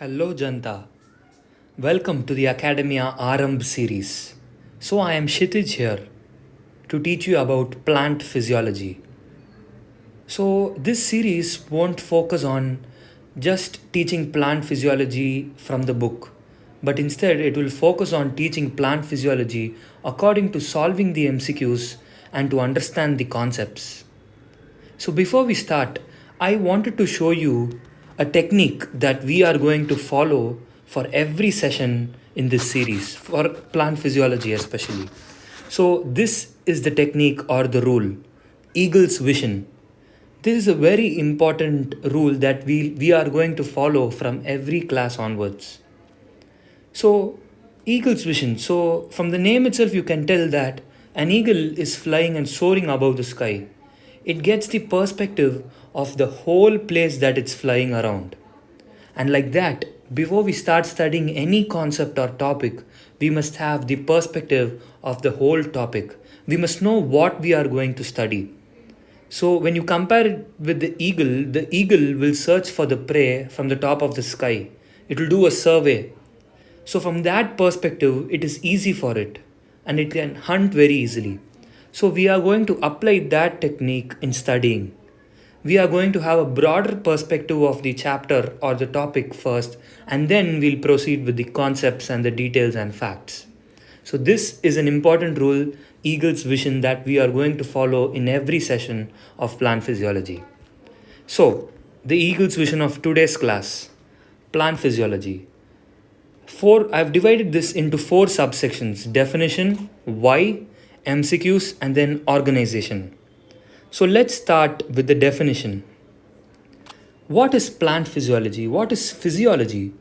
Hello Janta, welcome to the Academia Aarambh series. So I am Kshithij here to teach you about plant physiology. So this series won't focus on just teaching plant physiology from the book, but instead it will focus on teaching plant physiology according to solving the MCQs and to understand the concepts. So before we start, I wanted to show you a technique that we are going to follow for every session in this series, for plant physiology especially. So this is the technique or the rule, eagle's vision. This is a very important rule that we are going to follow from every class onwards. So, eagle's vision. So, from the name itself, you can tell that an eagle is flying and soaring above the sky. It gets the perspective of the whole place that it's flying around. And like that, before we start studying any concept or topic, we must have the perspective of the whole topic. We must know what we are going to study. So, when you compare it with the eagle will search for the prey from the top of the sky. It will do a survey. So, from that perspective, it is easy for it and it can hunt very easily. So, we are going to apply that technique in studying. We are going to have a broader perspective of the chapter or the topic first, and then we'll proceed with the concepts and the details and facts. So, this is an important rule, eagle's vision, that we are going to follow in every session of plant physiology. So, the eagle's vision of today's class, plant physiology. I've divided this into 4 subsections: definition, why, MCQs, and then organization. So let's start with the definition. What is plant physiology? What is physiology?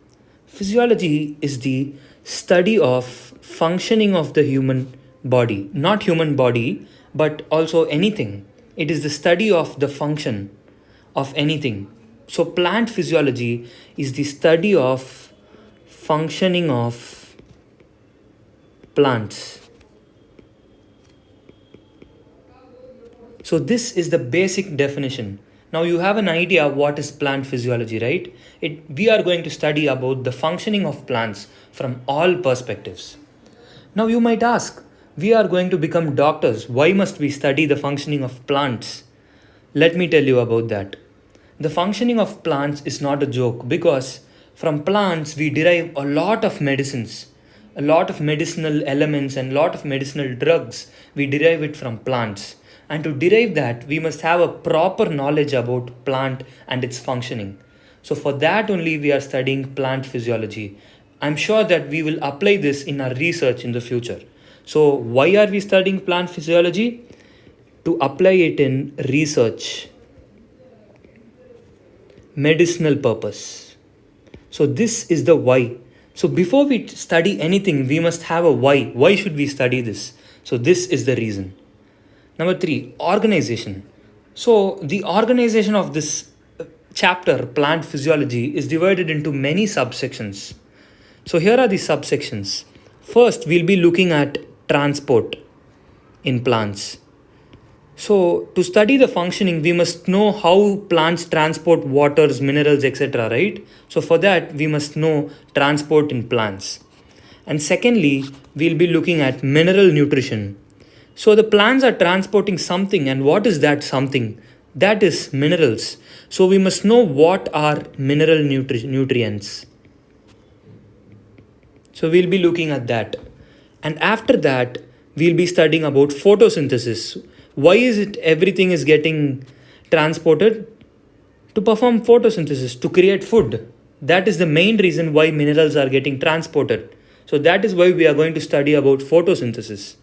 Physiology is the study of functioning of the human body, not human body, but also anything. It is the study of the function of anything. So plant physiology is the study of functioning of plants. So this is the basic definition. Now you have an idea of what is plant physiology, right? We are going to study about the functioning of plants from all perspectives. Now you might ask, we are going to become doctors. Why must we study the functioning of plants? Let me tell you about that. The functioning of plants is not a joke, because from plants we derive a lot of medicines, a lot of medicinal elements and a lot of medicinal drugs. We derive it from plants. And to derive that, we must have a proper knowledge about plant and its functioning. So for that only we are studying plant physiology. I'm sure that we will apply this in our research in the future. So why are we studying plant physiology? To apply it in research, medicinal purpose. So this is the why. So before we study anything, we must have a why. Why should we study this? So this is the reason. Number 3, organization. So the organization of this chapter, plant physiology, is divided into many subsections. So here are the subsections. First, we'll be looking at transport in plants. So to study the functioning, we must know how plants transport waters, minerals, etc., right? So for that, we must know transport in plants. And secondly, we'll be looking at mineral nutrition. So the plants are transporting something, and what is that something? That is minerals. So we must know what are mineral nutrients. So we'll be looking at that. And after that, we'll be studying about photosynthesis. Why is it everything is getting transported? To perform photosynthesis, to create food. That is the main reason why minerals are getting transported. So that is why we are going to study about photosynthesis.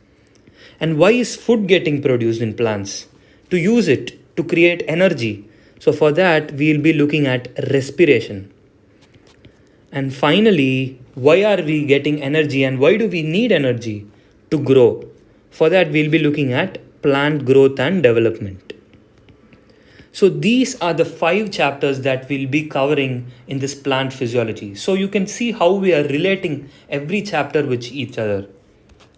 And why is food getting produced in plants? To use it, to create energy. So for that, we'll be looking at respiration. And finally, why are we getting energy and why do we need energy? To grow. For that, we'll be looking at plant growth and development. So these are the 5 chapters that we'll be covering in this plant physiology. So you can see how we are relating every chapter with each other.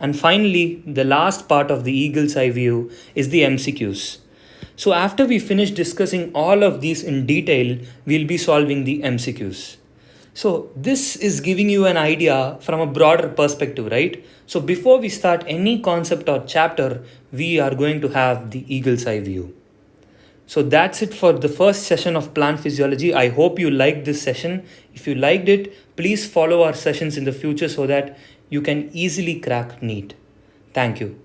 And finally, the last part of the eagle's eye view is the MCQs. So after we finish discussing all of these in detail, we'll be solving the MCQs. So, this is giving you an idea from a broader perspective, right? So, before we start any concept or chapter, we are going to have the eagle's eye view. So, that's it for the first session of plant physiology. I hope you liked this session. If you liked it, please follow our sessions in the future so that you can easily crack neat. Thank you.